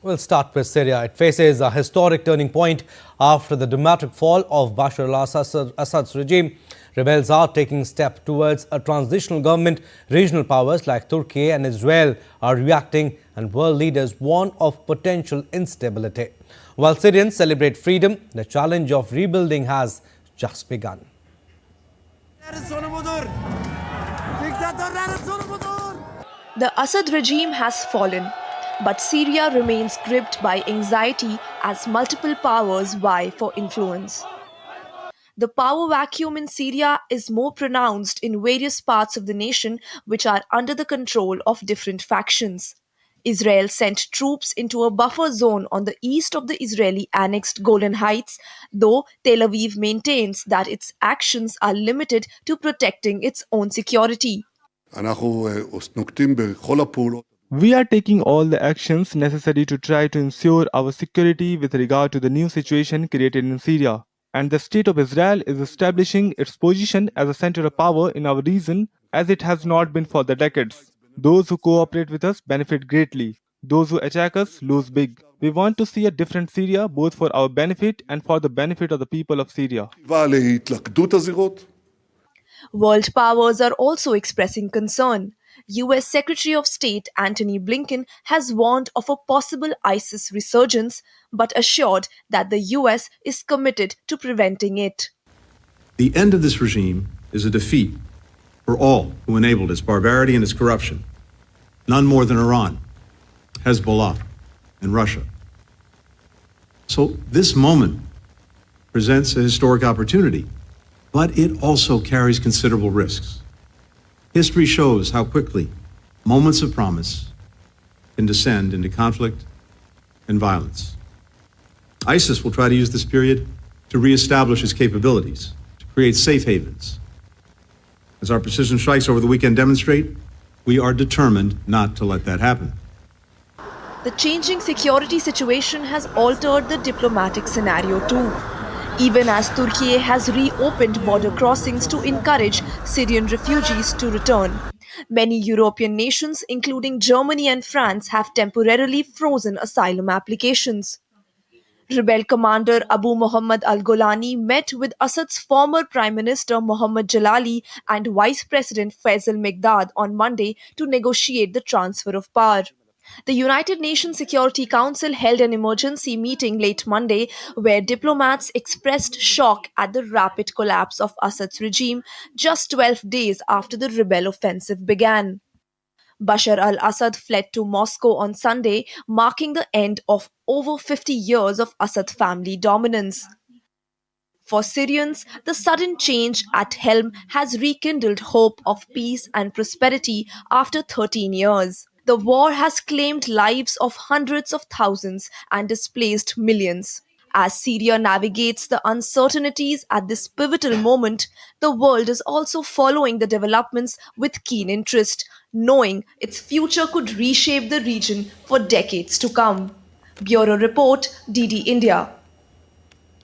We'll start with Syria. It faces a historic turning point after the dramatic fall of Bashar al-Assad's regime. Rebels are taking steps towards a transitional government. Regional powers like Turkey and Israel are reacting, and world leaders warn of potential instability. While Syrians celebrate freedom, the challenge of rebuilding has just begun. The Assad regime has fallen, but Syria remains gripped by anxiety as multiple powers vie for influence. The power vacuum in Syria is more pronounced in various parts of the nation which are under the control of different factions. Israel sent troops into a buffer zone on the east of the Israeli annexed Golan Heights, though Tel Aviv maintains that its actions are limited to protecting its own security. We are taking all the actions necessary to try to ensure our security with regard to the new situation created in Syria. And the State of Israel is establishing its position as a center of power in our region as it has not been for the decades. Those who cooperate with us benefit greatly. Those who attack us lose big. We want to see a different Syria both for our benefit and for the benefit of the people of Syria. World powers are also expressing concern. US Secretary of State Antony Blinken has warned of a possible ISIS resurgence, but assured that the US is committed to preventing it. The end of this regime is a defeat for all who enabled its barbarity and its corruption, none more than Iran, Hezbollah, and Russia. So this moment presents a historic opportunity, but it also carries considerable risks. History shows how quickly moments of promise can descend into conflict and violence. ISIS will try to use this period to reestablish its capabilities, to create safe havens. As our precision strikes over the weekend demonstrate, we are determined not to let that happen. The changing security situation has altered the diplomatic scenario too. Even as Turkey has reopened border crossings to encourage Syrian refugees to return. Many European nations, including Germany and France, have temporarily frozen asylum applications. Rebel commander Abu Muhammad al-Golani met with Assad's former Prime Minister Mohammad Jalali and Vice President Faisal Mekdad on Monday to negotiate the transfer of power. The United Nations Security Council held an emergency meeting late Monday where diplomats expressed shock at the rapid collapse of Assad's regime just 12 days after the rebel offensive began. Bashar al-Assad fled to Moscow on Sunday, marking the end of over 50 years of Assad family dominance. For Syrians, the sudden change at helm has rekindled hope of peace and prosperity after 13 years. The war has claimed lives of hundreds of thousands and displaced millions. As Syria navigates the uncertainties at this pivotal moment, the world is also following the developments with keen interest, knowing its future could reshape the region for decades to come. Bureau Report, DD India.